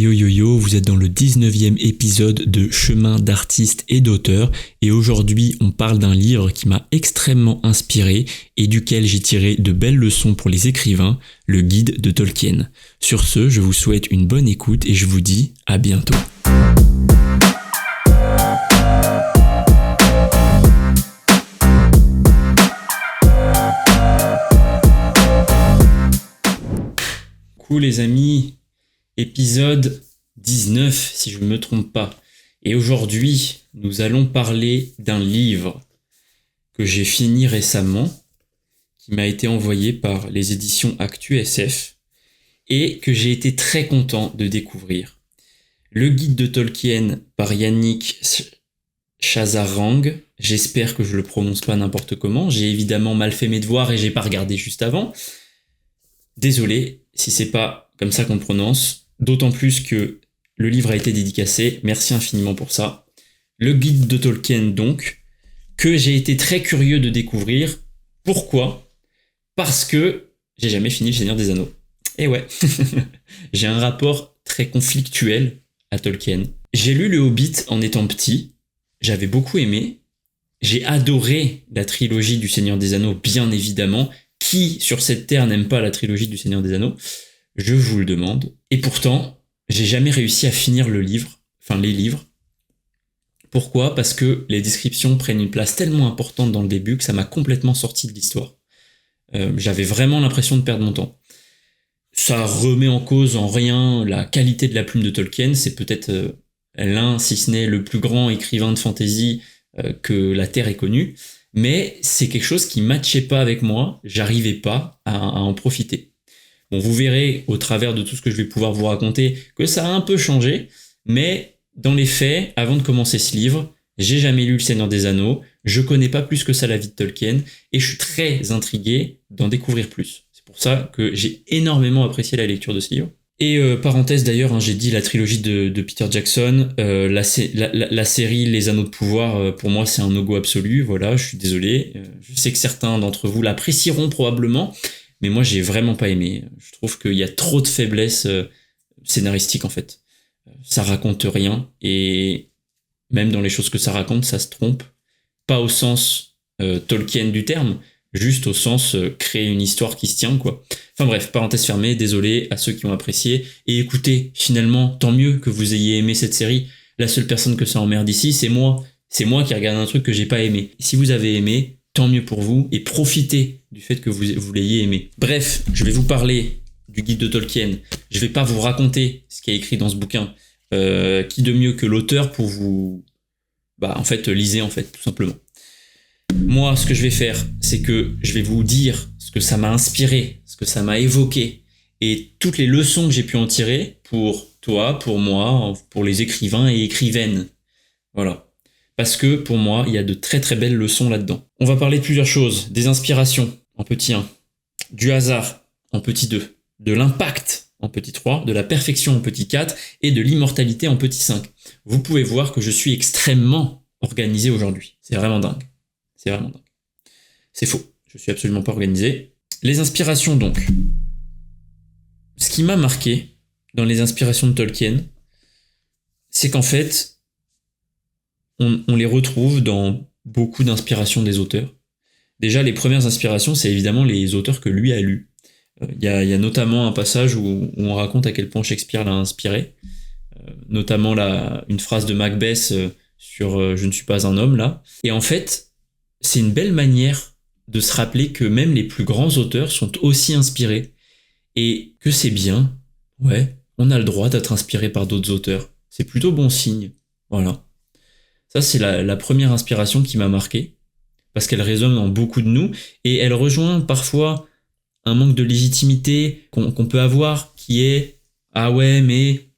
Yo yo yo, vous êtes dans le 19e épisode de Chemin d'artiste et d'auteur et aujourd'hui on parle d'un livre qui m'a extrêmement inspiré et duquel j'ai tiré de belles leçons pour les écrivains, le guide de Tolkien. Sur ce, je vous souhaite une bonne écoute et je vous dis à bientôt. Coucou les amis, épisode 19 si je ne me trompe pas. Et aujourd'hui, nous allons parler d'un livre que j'ai fini récemment, qui m'a été envoyé par les éditions Actu SF et que j'ai été très content de découvrir. Le guide de Tolkien par Yannick Chazarang. J'espère que je le prononce pas n'importe comment. J'ai évidemment mal fait mes devoirs et j'ai pas regardé juste avant. Désolé si c'est pas comme ça qu'on le prononce, d'autant plus que le livre a été dédicacé, merci infiniment pour ça. Le guide de Tolkien donc, que j'ai été très curieux de découvrir. Pourquoi ? Parce que j'ai jamais fini le Seigneur des Anneaux. Et ouais, j'ai un rapport très conflictuel à Tolkien. J'ai lu Le Hobbit en étant petit, j'avais beaucoup aimé, j'ai adoré la trilogie du Seigneur des Anneaux, bien évidemment. Qui sur cette terre n'aime pas la trilogie du Seigneur des Anneaux ? Je vous le demande. Et pourtant, j'ai jamais réussi à finir les livres. Pourquoi ? Parce que les descriptions prennent une place tellement importante dans le début que ça m'a complètement sorti de l'histoire. J'avais vraiment l'impression de perdre mon temps. Ça remet en cause en rien la qualité de la plume de Tolkien. C'est peut-être l'un, si ce n'est le plus grand écrivain de fantasy que la Terre ait connu. Mais c'est quelque chose qui matchait pas avec moi, j'arrivais pas à en profiter. Bon, vous verrez au travers de tout ce que je vais pouvoir vous raconter que ça a un peu changé, mais dans les faits, avant de commencer ce livre, j'ai jamais lu Le Seigneur des Anneaux, je connais pas plus que ça la vie de Tolkien, et je suis très intrigué d'en découvrir plus. C'est pour ça que j'ai énormément apprécié la lecture de ce livre. Et parenthèse d'ailleurs, j'ai dit la trilogie de Peter Jackson, la série Les Anneaux de Pouvoir, pour moi c'est un no-go absolu, voilà, je suis désolé. Je sais que certains d'entre vous l'apprécieront probablement, mais moi j'ai vraiment pas aimé. Je trouve qu'il y a trop de faiblesses scénaristiques en fait. Ça raconte rien, et même dans les choses que ça raconte, ça se trompe. Pas au sens Tolkien du terme, juste au sens créer une histoire qui se tient, quoi. Enfin bref, parenthèse fermée, désolé à ceux qui ont apprécié. Et écoutez, finalement, tant mieux que vous ayez aimé cette série. La seule personne que ça emmerde ici, c'est moi. C'est moi qui regarde un truc que j'ai pas aimé. Et si vous avez aimé, tant mieux pour vous, et profitez du fait que vous l'ayez aimé. Bref, je vais vous parler du guide de Tolkien. Je vais pas vous raconter ce qui est écrit dans ce bouquin. Qui de mieux que l'auteur pour vous... lisez tout simplement. Moi, ce que je vais faire, c'est que je vais vous dire ce que ça m'a inspiré, ce que ça m'a évoqué, et toutes les leçons que j'ai pu en tirer pour toi, pour moi, pour les écrivains et écrivaines. Voilà. Parce que, pour moi, il y a de très très belles leçons là-dedans. On va parler de plusieurs choses. Des inspirations, en petit 1. Du hasard, en petit 2. De l'impact, en petit 3. De la perfection, en petit 4. Et de l'immortalité, en petit 5. Vous pouvez voir que je suis extrêmement organisé aujourd'hui. C'est vraiment dingue. C'est vraiment dingue. C'est faux. Je suis absolument pas organisé. Les inspirations donc. Ce qui m'a marqué dans les inspirations de Tolkien, c'est qu'en fait, on les retrouve dans beaucoup d'inspirations des auteurs. Déjà, les premières inspirations, c'est évidemment les auteurs que lui a lus. Il y a notamment un passage où on raconte à quel point Shakespeare l'a inspiré. Notamment une phrase de Macbeth sur « Je ne suis pas un homme » là. Et en fait, c'est une belle manière de se rappeler que même les plus grands auteurs sont aussi inspirés. Et que c'est bien, ouais, on a le droit d'être inspiré par d'autres auteurs. C'est plutôt bon signe, voilà. Ça, c'est la première inspiration qui m'a marqué, parce qu'elle résonne en beaucoup de nous, et elle rejoint parfois un manque de légitimité qu'on peut avoir, qui est « Ah ouais, mais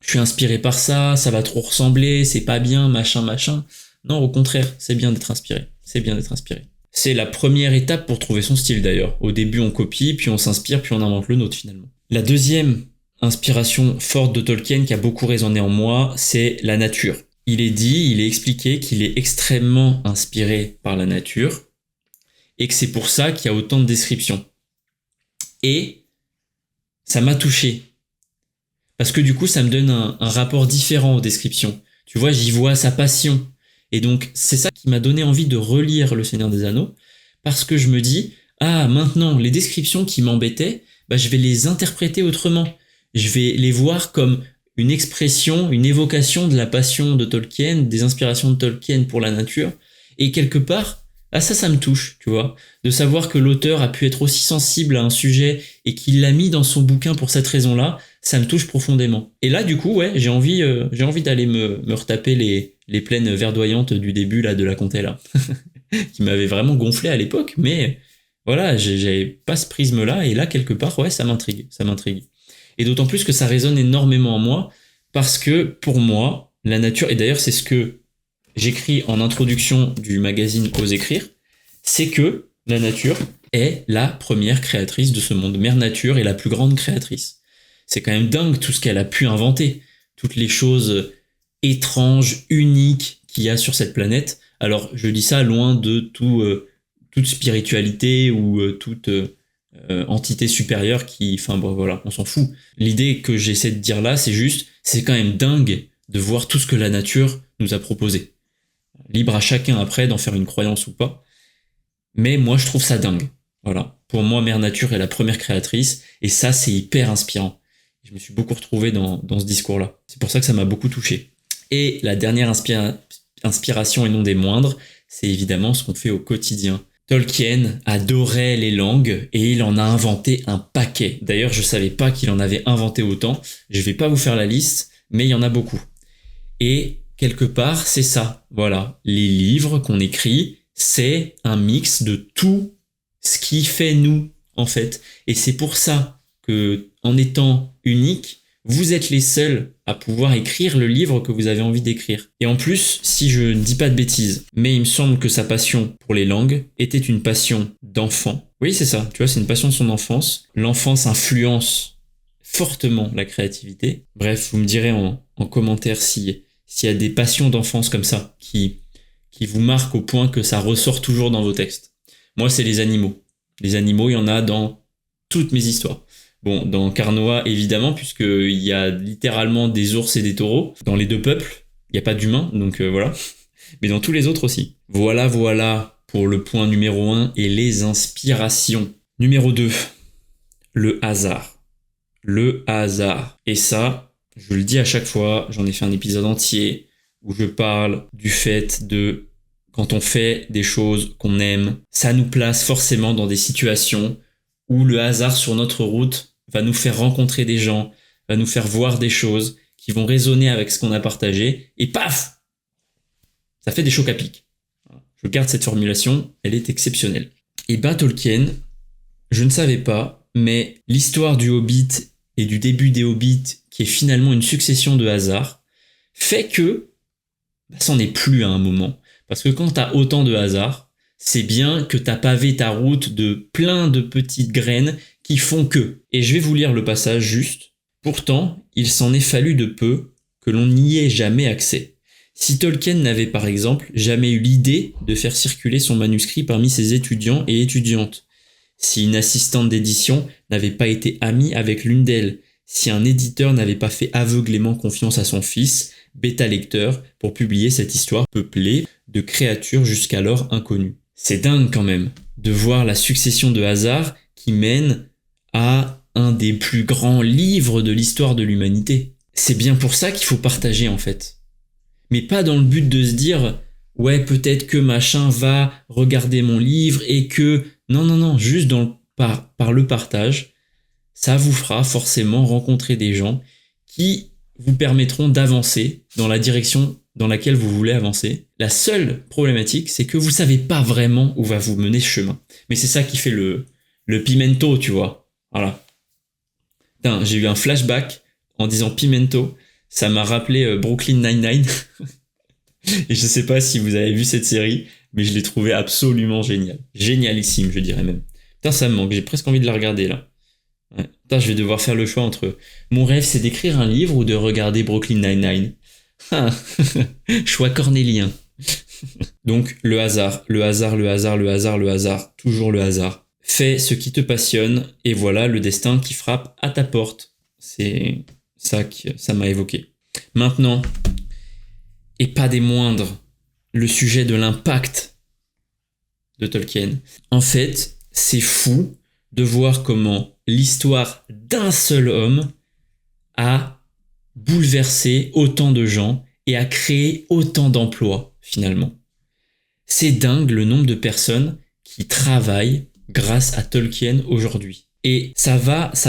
je suis inspiré par ça, ça va trop ressembler, c'est pas bien, machin. » Non, au contraire, c'est bien d'être inspiré. C'est bien d'être inspiré. C'est la première étape pour trouver son style d'ailleurs. Au début, on copie, puis on s'inspire, puis on invente le nôtre finalement. La deuxième inspiration forte de Tolkien qui a beaucoup résonné en moi, c'est la nature. Il est expliqué qu'il est extrêmement inspiré par la nature et que c'est pour ça qu'il y a autant de descriptions. Et ça m'a touché. Parce que du coup, ça me donne un rapport différent aux descriptions. Tu vois, j'y vois sa passion. Et donc, c'est ça qui m'a donné envie de relire Le Seigneur des Anneaux, parce que je me dis, ah, maintenant, les descriptions qui m'embêtaient, bah, je vais les interpréter autrement. Je vais les voir comme une expression, une évocation de la passion de Tolkien, des inspirations de Tolkien pour la nature. Et quelque part, ah ça me touche, tu vois, de savoir que l'auteur a pu être aussi sensible à un sujet et qu'il l'a mis dans son bouquin pour cette raison-là, ça me touche profondément. Et là, du coup, ouais, j'ai envie d'aller me retaper les plaines verdoyantes du début là de la comté là, qui m'avait vraiment gonflé à l'époque, mais voilà, j'avais pas ce prisme-là, et là, quelque part, ouais, ça m'intrigue. Et d'autant plus que ça résonne énormément en moi, parce que, pour moi, la nature, et d'ailleurs, c'est ce que j'écris en introduction du magazine Ose écrire, c'est que la nature est la première créatrice de ce monde. Mère Nature est la plus grande créatrice. C'est quand même dingue tout ce qu'elle a pu inventer, toutes les choses étranges, uniques qu'il y a sur cette planète. Alors, je dis ça loin de toute spiritualité ou toute entité supérieure qui... Enfin bon, voilà, on s'en fout. L'idée que j'essaie de dire là, c'est juste, c'est quand même dingue de voir tout ce que la nature nous a proposé. Libre à chacun après d'en faire une croyance ou pas. Mais moi, je trouve ça dingue. Voilà. Pour moi, Mère Nature est la première créatrice, et ça, c'est hyper inspirant. Je me suis beaucoup retrouvé dans ce discours-là. C'est pour ça que ça m'a beaucoup touché. Et la dernière inspiration, et non des moindres, c'est évidemment ce qu'on fait au quotidien. Tolkien adorait les langues, et il en a inventé un paquet. D'ailleurs, je savais pas qu'il en avait inventé autant. Je vais pas vous faire la liste, mais il y en a beaucoup. Et quelque part, c'est ça. Voilà. Les livres qu'on écrit, c'est un mix de tout ce qui fait nous, en fait. Et c'est pour ça que, en étant unique, vous êtes les seuls à pouvoir écrire le livre que vous avez envie d'écrire. Et en plus, si je ne dis pas de bêtises, mais il me semble que sa passion pour les langues était une passion d'enfant. Oui, c'est ça. Tu vois, c'est une passion de son enfance. L'enfance influence fortement la créativité. Bref, vous me direz en commentaire s'il y a des passions d'enfance comme ça qui vous marquent au point que ça ressort toujours dans vos textes. Moi, c'est les animaux. Les animaux, il y en a dans toutes mes histoires. Bon, dans Carnoa, évidemment, puisqu'il y a littéralement des ours et des taureaux. Dans les deux peuples, il n'y a pas d'humains, donc voilà. Mais dans tous les autres aussi. Voilà pour le point numéro 1 et les inspirations. Numéro 2, le hasard. Le hasard. Et ça, je le dis à chaque fois, j'en ai fait un épisode entier où je parle du fait de quand on fait des choses qu'on aime, ça nous place forcément dans des situations où le hasard sur notre route va nous faire rencontrer des gens, va nous faire voir des choses qui vont résonner avec ce qu'on a partagé, et paf, ça fait des chocs à pic. Je garde cette formulation, elle est exceptionnelle. Et ben Tolkien, je ne savais pas, mais l'histoire du Hobbit et du début des Hobbits, qui est finalement une succession de hasards, fait que ça n'en est plus à un moment. Parce que quand t'as autant de hasards, c'est bien que t'as pavé ta route de plein de petites graines qui font que. Et je vais vous lire le passage juste. Pourtant, il s'en est fallu de peu que l'on n'y ait jamais accès. Si Tolkien n'avait par exemple jamais eu l'idée de faire circuler son manuscrit parmi ses étudiants et étudiantes, si une assistante d'édition n'avait pas été amie avec l'une d'elles, si un éditeur n'avait pas fait aveuglément confiance à son fils, bêta-lecteur, pour publier cette histoire peuplée de créatures jusqu'alors inconnues. C'est dingue quand même de voir la succession de hasards qui mène à un des plus grands livres de l'histoire de l'humanité. C'est bien pour ça qu'il faut partager en fait. Mais pas dans le but de se dire « ouais, peut-être que machin va regarder mon livre et que... » Non, juste par le partage, ça vous fera forcément rencontrer des gens qui vous permettront d'avancer dans la direction dans laquelle vous voulez avancer. La seule problématique, c'est que vous savez pas vraiment où va vous mener ce chemin. Mais c'est ça qui fait le pimento, tu vois. Voilà. Putain, j'ai eu un flashback en disant pimento. Ça m'a rappelé Brooklyn Nine-Nine. Et je sais pas si vous avez vu cette série, mais je l'ai trouvé absolument génial. Génialissime, je dirais même. Putain, ça me manque. J'ai presque envie de la regarder, là. Ouais. Putain, je vais devoir faire le choix entre mon rêve, c'est d'écrire un livre ou de regarder Brooklyn Nine-Nine. Ah, choix cornélien. Donc, le hasard, toujours le hasard. Fais ce qui te passionne et voilà le destin qui frappe à ta porte. C'est ça m'a évoqué. Maintenant, et pas des moindres, le sujet de l'impact de Tolkien. En fait, c'est fou de voir comment l'histoire d'un seul homme a bouleversé autant de gens et a créé autant d'emplois, finalement. C'est dingue le nombre de personnes qui travaillent grâce à Tolkien aujourd'hui. Et ça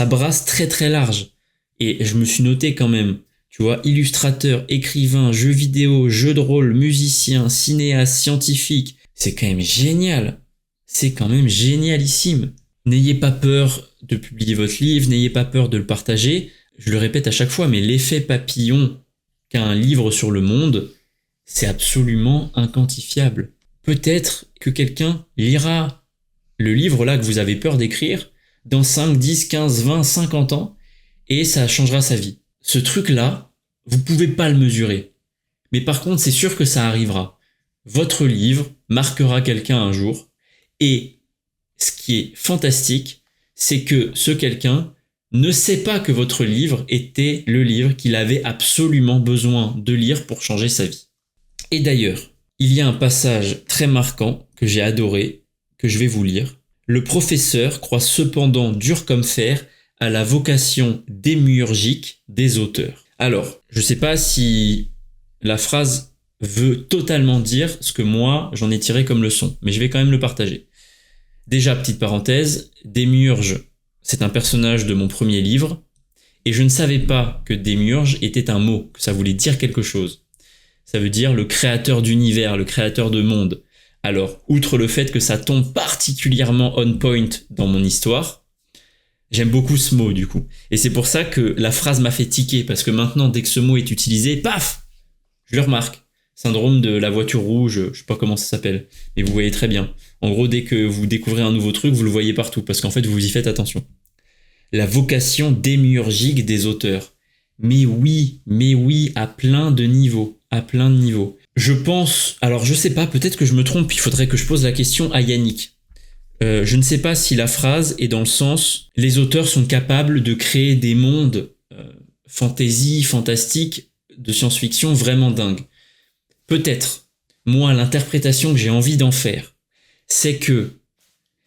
brasse très très large. Et je me suis noté quand même, tu vois, illustrateur, écrivain, jeux vidéo, jeux de rôle, musicien, cinéaste, scientifique. C'est quand même génial. C'est quand même génialissime. N'ayez pas peur de publier votre livre, n'ayez pas peur de le partager. Je le répète à chaque fois, mais l'effet papillon qu'a un livre sur le monde, c'est absolument inquantifiable. Peut-être que quelqu'un lira le livre là que vous avez peur d'écrire dans 5, 10, 15, 20, 50 ans et ça changera sa vie. Ce truc-là, vous pouvez pas le mesurer. Mais par contre, c'est sûr que ça arrivera. Votre livre marquera quelqu'un un jour et ce qui est fantastique, c'est que ce quelqu'un ne sait pas que votre livre était le livre qu'il avait absolument besoin de lire pour changer sa vie. Et d'ailleurs, il y a un passage très marquant que j'ai adoré, que je vais vous lire. Le professeur croit cependant dur comme fer à la vocation démiurgique des auteurs. Alors, je ne sais pas si la phrase veut totalement dire ce que moi, j'en ai tiré comme leçon, mais je vais quand même le partager. Déjà, petite parenthèse, Démiurge, c'est un personnage de mon premier livre, et je ne savais pas que Démiurge était un mot, que ça voulait dire quelque chose. Ça veut dire le créateur d'univers, le créateur de monde. Alors, outre le fait que ça tombe particulièrement on point dans mon histoire, j'aime beaucoup ce mot du coup. Et c'est pour ça que la phrase m'a fait tiquer, parce que maintenant, dès que ce mot est utilisé, paf, je le remarque. Syndrome de la voiture rouge, je sais pas comment ça s'appelle, mais vous voyez très bien. En gros, dès que vous découvrez un nouveau truc, vous le voyez partout, parce qu'en fait, vous y faites attention. La vocation démiurgique des auteurs. Mais oui, à plein de niveaux. Je pense, alors je sais pas, peut-être que je me trompe, il faudrait que je pose la question à Yannick. Je ne sais pas si la phrase est dans le sens « les auteurs sont capables de créer des mondes fantastiques, de science-fiction vraiment dingues ». Peut-être. Moi, l'interprétation que j'ai envie d'en faire, c'est que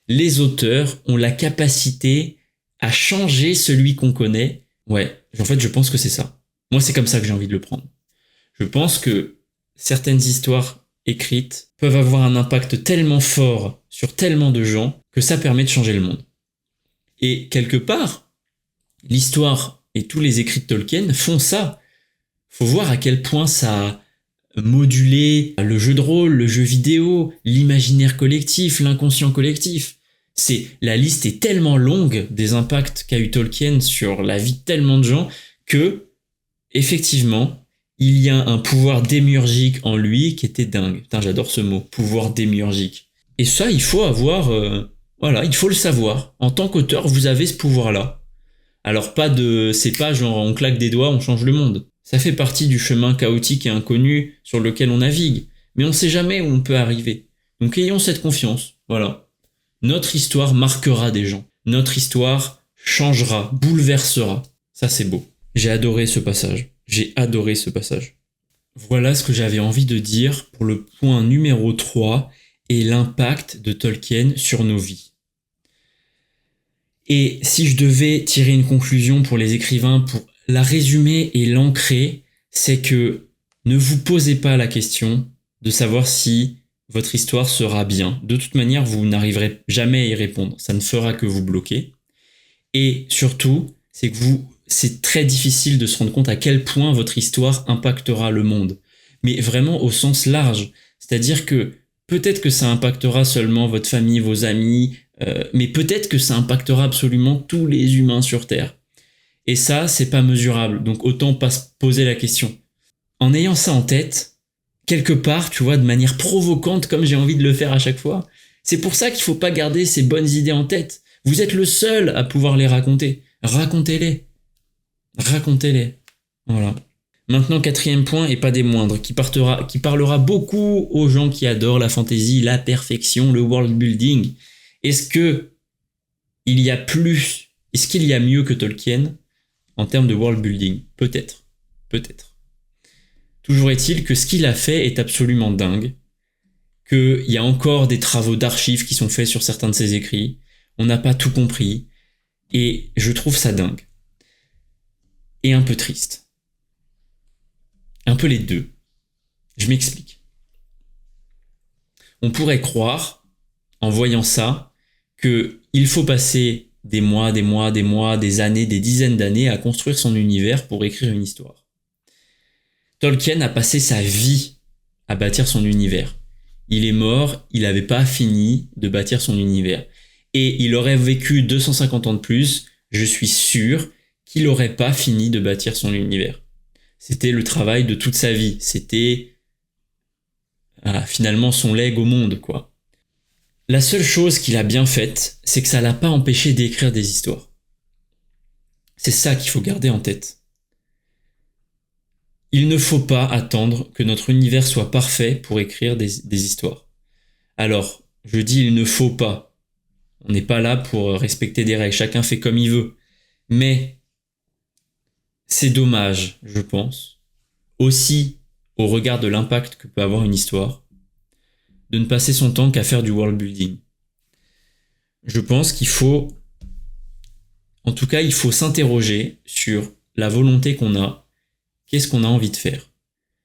les auteurs ont la capacité à changer celui qu'on connaît. Ouais, en fait, je pense que c'est ça. Moi, c'est comme ça que j'ai envie de le prendre. Je pense que certaines histoires écrites peuvent avoir un impact tellement fort sur tellement de gens que ça permet de changer le monde. Et quelque part, l'histoire et tous les écrits de Tolkien font ça. Faut voir à quel point ça a modulé le jeu de rôle, le jeu vidéo, l'imaginaire collectif, l'inconscient collectif. La liste est tellement longue des impacts qu'a eu Tolkien sur la vie de tellement de gens que, effectivement, il y a un pouvoir démiurgique en lui qui était dingue. Putain, j'adore ce mot, pouvoir démiurgique. Et ça, il faut avoir... il faut le savoir. En tant qu'auteur, vous avez ce pouvoir-là. Alors c'est pas genre on claque des doigts, on change le monde. Ça fait partie du chemin chaotique et inconnu sur lequel on navigue. Mais on sait jamais où on peut arriver. Donc ayons cette confiance. Voilà. Notre histoire marquera des gens. Notre histoire changera, bouleversera. Ça, c'est beau. J'ai adoré ce passage. Voilà ce que j'avais envie de dire pour le point numéro 3 et l'impact de Tolkien sur nos vies. Et si je devais tirer une conclusion pour les écrivains, pour la résumer et l'ancrer, c'est que ne vous posez pas la question de savoir si votre histoire sera bien. De toute manière, vous n'arriverez jamais à y répondre. Ça ne fera que vous bloquer. Et surtout, c'est très difficile de se rendre compte à quel point votre histoire impactera le monde. Mais vraiment au sens large. C'est-à-dire que peut-être que ça impactera seulement votre famille, vos amis, mais peut-être que ça impactera absolument tous les humains sur Terre. Et ça, c'est pas mesurable. Donc autant pas se poser la question. En ayant ça en tête, quelque part, tu vois, de manière provocante, comme j'ai envie de le faire à chaque fois, c'est pour ça qu'il faut pas garder ces bonnes idées en tête. Vous êtes le seul à pouvoir les raconter. Racontez-les. Voilà. Maintenant, 4e point, et pas des moindres, qui parlera beaucoup aux gens qui adorent la fantasy, la perfection, le world building. Est-ce qu'il y a mieux que Tolkien en termes de world building. Peut-être. Peut-être. Toujours est-il que ce qu'il a fait est absolument dingue, qu'il y a encore des travaux d'archives qui sont faits sur certains de ses écrits, on n'a pas tout compris, et je trouve ça dingue. Et un peu triste. Un peu les deux. Je m'explique. On pourrait croire, en voyant ça, qu'il faut passer des mois, des années, des dizaines d'années à construire son univers pour écrire une histoire. Tolkien a passé sa vie à bâtir son univers. Il est mort, il n'avait pas fini de bâtir son univers. Et il aurait vécu 250 ans de plus, je suis sûr qu'il n'aurait pas fini de bâtir son univers. C'était le travail de toute sa vie. C'était finalement son legs au monde, quoi. La seule chose qu'il a bien faite, c'est que ça l'a pas empêché d'écrire des histoires. C'est ça qu'il faut garder en tête. Il ne faut pas attendre que notre univers soit parfait pour écrire des histoires. Alors, je dis il ne faut pas. On n'est pas là pour respecter des règles, chacun fait comme il veut. Mais c'est dommage, je pense, aussi au regard de l'impact que peut avoir une histoire, de ne passer son temps qu'à faire du world building. Je pense qu'il faut, en tout cas, il faut s'interroger sur la volonté qu'on a, qu'est-ce qu'on a envie de faire.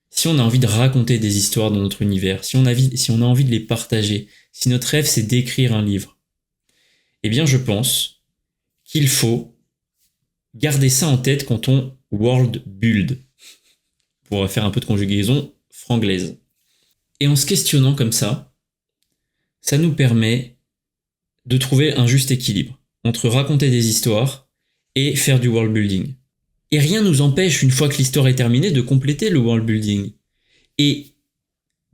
Si on a envie de raconter des histoires dans notre univers, si on a envie de les partager, si notre rêve c'est d'écrire un livre, eh bien je pense qu'il faut garder ça en tête quand on world build, pour faire un peu de conjugaison franglaise. Et en se questionnant comme ça nous permet de trouver un juste équilibre entre raconter des histoires et faire du world building. Et rien nous empêche, une fois que l'histoire est terminée, de compléter le world building. Et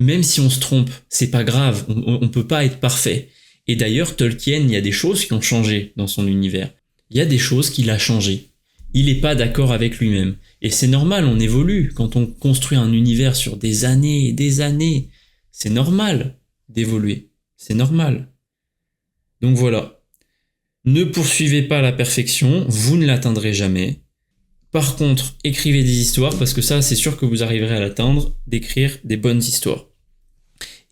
même si on se trompe, c'est pas grave, on peut pas être parfait. Et d'ailleurs, Tolkien, il y a des choses qui ont changé dans son univers. Il y a des choses qu'il a changées. Il n'est pas d'accord avec lui-même. Et c'est normal, on évolue. Quand on construit un univers sur des années et des années, c'est normal d'évoluer. C'est normal. Donc voilà. Ne poursuivez pas la perfection, vous ne l'atteindrez jamais. Par contre, écrivez des histoires, parce que ça, c'est sûr que vous arriverez à l'atteindre, d'écrire des bonnes histoires.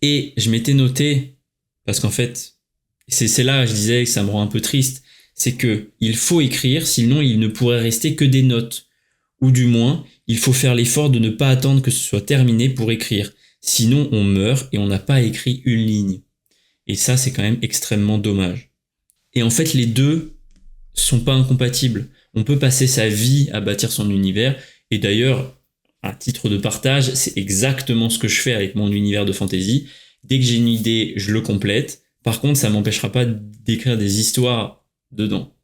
Et je m'étais noté, parce qu'en fait, c'est là que je disais que ça me rend un peu triste, c'est que il faut écrire, sinon il ne pourrait rester que des notes. Ou du moins, il faut faire l'effort de ne pas attendre que ce soit terminé pour écrire. Sinon, on meurt et on n'a pas écrit une ligne. Et ça, c'est quand même extrêmement dommage. Et en fait, les deux sont pas incompatibles. On peut passer sa vie à bâtir son univers. Et d'ailleurs, à titre de partage, c'est exactement ce que je fais avec mon univers de fantasy. Dès que j'ai une idée, je le complète. Par contre, ça m'empêchera pas d'écrire des histoires dedans.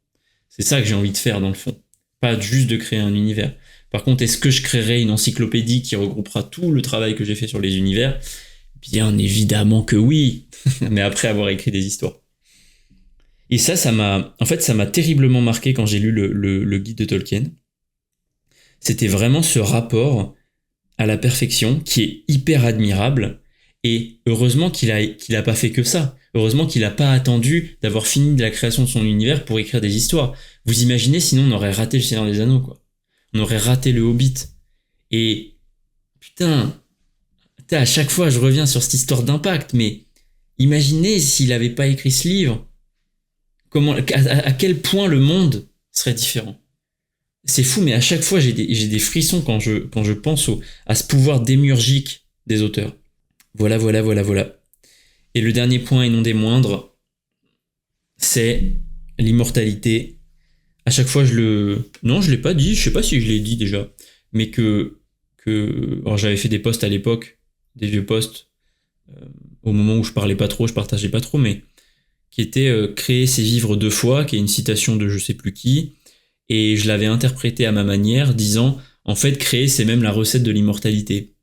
C'est ça que j'ai envie de faire dans le fond. Pas juste de créer un univers. Par contre, est-ce que je créerai une encyclopédie qui regroupera tout le travail que j'ai fait sur les univers ? Bien évidemment que oui, mais après avoir écrit des histoires. Et ça m'a terriblement marqué quand j'ai lu le guide de Tolkien. C'était vraiment ce rapport à la perfection qui est hyper admirable. Et heureusement qu'il a pas fait que ça. Heureusement qu'il a pas attendu d'avoir fini de la création de son univers pour écrire des histoires. Vous imaginez, sinon on aurait raté le Seigneur des Anneaux, quoi. On aurait raté le Hobbit. Et putain, à chaque fois je reviens sur cette histoire d'impact, mais imaginez s'il avait pas écrit ce livre, à quel point le monde serait différent. C'est fou, mais à chaque fois j'ai des frissons quand je pense à ce pouvoir démiurgique des auteurs. Voilà. Et le dernier point, et non des moindres, c'est l'immortalité. À chaque fois, non, je l'ai pas dit, je sais pas si je l'ai dit déjà, mais alors j'avais fait des posts à l'époque, des vieux posts, au moment où je partageais pas trop, mais qui était créer c'est vivre deux fois, qui est une citation de je sais plus qui, et je l'avais interprété à ma manière, disant en fait créer c'est même la recette de l'immortalité,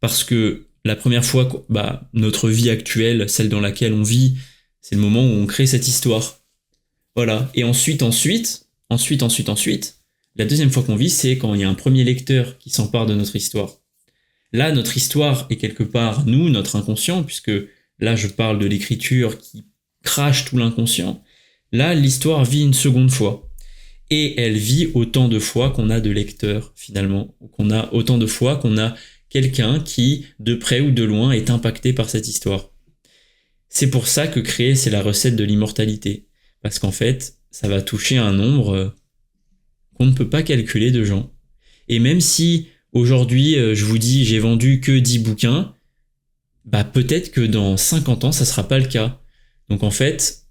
parce que la première fois, notre vie actuelle, celle dans laquelle on vit, c'est le moment où on crée cette histoire. Voilà. Et ensuite, la deuxième fois qu'on vit, c'est quand il y a un premier lecteur qui s'empare de notre histoire. Là, notre histoire est quelque part, nous, notre inconscient, puisque là, je parle de l'écriture qui crache tout l'inconscient. Là, l'histoire vit une seconde fois. et elle vit autant de fois qu'on a de lecteurs finalement, qu'on a autant de fois qu'on a quelqu'un qui, de près ou de loin, est impacté par cette histoire. C'est pour ça que créer, c'est la recette de l'immortalité. Parce qu'en fait, ça va toucher un nombre qu'on ne peut pas calculer de gens. Et même si aujourd'hui, je vous dis, j'ai vendu que 10 bouquins, bah peut-être que dans 50 ans, ça sera pas le cas. Donc en fait,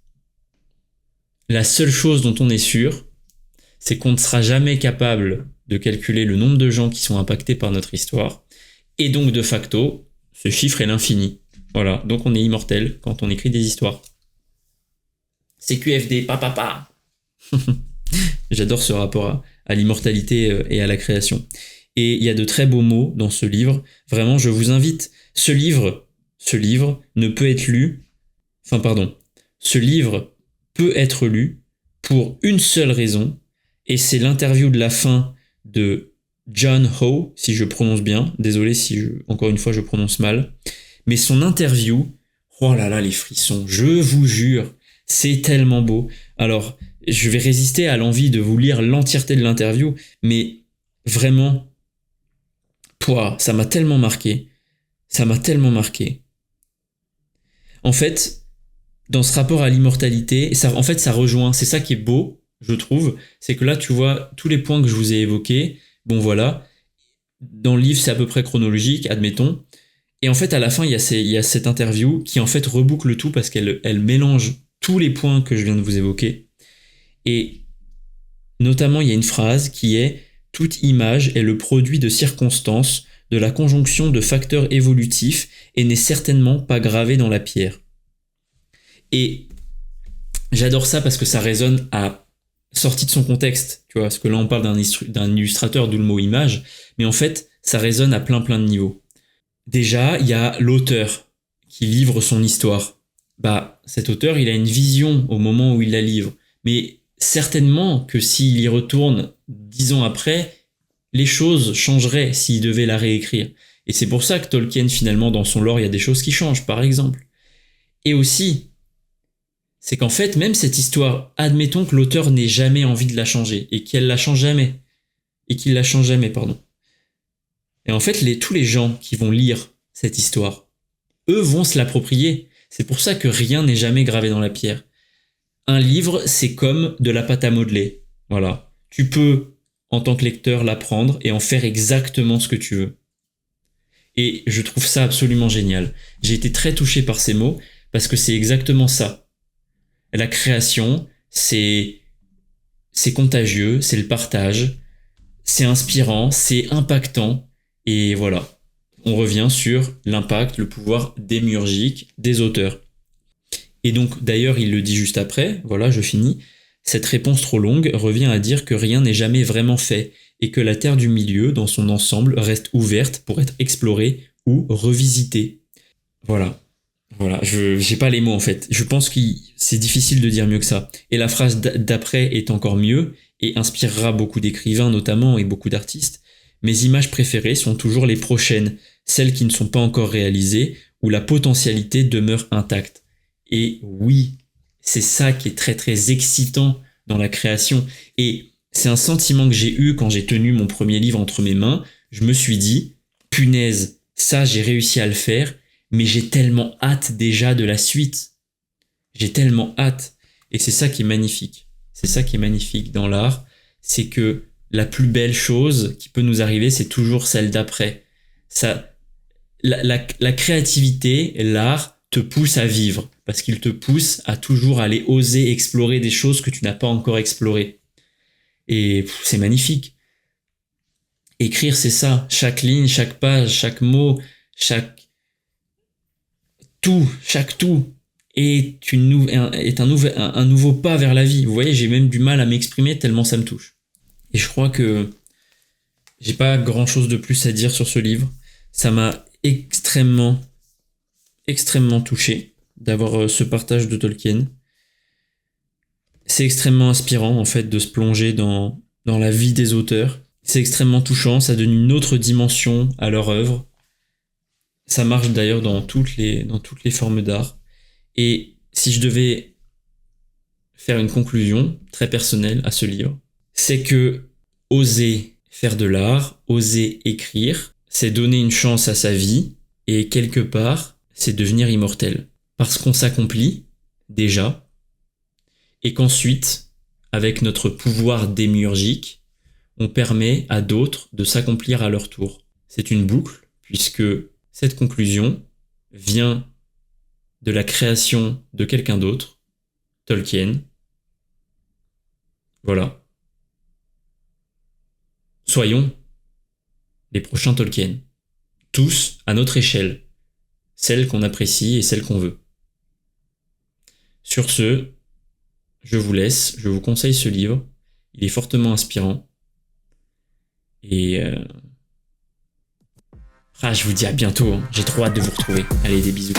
la seule chose dont on est sûr, c'est qu'on ne sera jamais capable de calculer le nombre de gens qui sont impactés par notre histoire. Et donc, de facto, ce chiffre est l'infini. Voilà, donc on est immortel quand on écrit des histoires. CQFD, papa. J'adore ce rapport à l'immortalité et à la création. Et il y a de très beaux mots dans ce livre. Vraiment, je vous invite. Ce livre ne peut être lu. Ce livre peut être lu pour une seule raison. Et c'est l'interview de la fin de John Ho, si je prononce bien. Désolé si, encore une fois, je prononce mal. Mais son interview, oh là là, les frissons, je vous jure, c'est tellement beau. Alors, je vais résister à l'envie de vous lire l'entièreté de l'interview, mais vraiment, ça m'a tellement marqué. Ça m'a tellement marqué. En fait, dans ce rapport à l'immortalité, ça rejoint, c'est ça qui est beau, je trouve, c'est que là, tu vois, tous les points que je vous ai évoqués, bon voilà, dans le livre, c'est à peu près chronologique, admettons. Et en fait, à la fin, il y a cette interview qui en fait reboucle le tout parce qu'elle mélange tous les points que je viens de vous évoquer. Et notamment, il y a une phrase qui est « Toute image est le produit de circonstances, de la conjonction de facteurs évolutifs et n'est certainement pas gravée dans la pierre. » Et j'adore ça parce que ça résonne à sortie de son contexte, tu vois, parce que là on parle d'un illustrateur, d'où le mot image, mais en fait, ça résonne à plein de niveaux. Déjà, il y a l'auteur qui livre son histoire. Bah, cet auteur, il a une vision au moment où il la livre. Mais certainement que s'il y retourne 10 ans après, les choses changeraient s'il devait la réécrire. Et c'est pour ça que Tolkien, finalement, dans son lore, il y a des choses qui changent, par exemple. Et aussi, c'est qu'en fait, même cette histoire, admettons que l'auteur n'ait jamais envie de la changer, et qu'elle la change jamais. Et qu'il la change jamais, pardon. Et en fait, tous les gens qui vont lire cette histoire, eux vont se l'approprier. C'est pour ça que rien n'est jamais gravé dans la pierre. Un livre, c'est comme de la pâte à modeler. Voilà. Tu peux, en tant que lecteur, l'apprendre et en faire exactement ce que tu veux. Et je trouve ça absolument génial. J'ai été très touché par ces mots parce que c'est exactement ça. La création, c'est contagieux, c'est le partage, c'est inspirant, c'est impactant. Et voilà, on revient sur l'impact, le pouvoir démiurgique des auteurs. Et donc, d'ailleurs, il le dit juste après, voilà, je finis. Cette réponse trop longue revient à dire que rien n'est jamais vraiment fait et que la Terre du Milieu, dans son ensemble, reste ouverte pour être explorée ou revisitée. Voilà, j'ai pas les mots en fait. Je pense que c'est difficile de dire mieux que ça. Et la phrase d'après est encore mieux et inspirera beaucoup d'écrivains notamment et beaucoup d'artistes. Mes images préférées sont toujours les prochaines, celles qui ne sont pas encore réalisées, où la potentialité demeure intacte. Et oui, c'est ça qui est très très excitant dans la création. Et c'est un sentiment que j'ai eu quand j'ai tenu mon premier livre entre mes mains. Je me suis dit, punaise, ça j'ai réussi à le faire, mais j'ai tellement hâte déjà de la suite. J'ai tellement hâte. Et c'est ça qui est magnifique. C'est ça qui est magnifique dans l'art, c'est que la plus belle chose qui peut nous arriver, c'est toujours celle d'après. La créativité, l'art, te pousse à vivre, parce qu'il te pousse à toujours aller oser explorer des choses que tu n'as pas encore explorées. Et c'est magnifique. Écrire, c'est ça. Chaque ligne, chaque page, chaque mot, chaque tout est un nouveau pas vers la vie. Vous voyez, j'ai même du mal à m'exprimer tellement ça me touche. Et je crois que j'ai pas grand chose de plus à dire sur ce livre. Ça m'a extrêmement touché d'avoir ce partage de Tolkien. C'est extrêmement inspirant en fait de se plonger dans la vie des auteurs. C'est extrêmement touchant, ça donne une autre dimension à leur œuvre. Ça marche d'ailleurs dans toutes les formes d'art. Et si je devais faire une conclusion très personnelle à ce livre, c'est que oser faire de l'art, oser écrire, c'est donner une chance à sa vie, et quelque part, c'est devenir immortel. Parce qu'on s'accomplit, déjà, et qu'ensuite, avec notre pouvoir démiurgique, on permet à d'autres de s'accomplir à leur tour. C'est une boucle, puisque cette conclusion vient de la création de quelqu'un d'autre, Tolkien. Voilà. Soyons les prochains Tolkien. Tous à notre échelle. Celle qu'on apprécie et celle qu'on veut. Sur ce, je vous laisse, je vous conseille ce livre. Il est fortement inspirant. Et je vous dis à bientôt. J'ai trop hâte de vous retrouver. Allez, des bisous.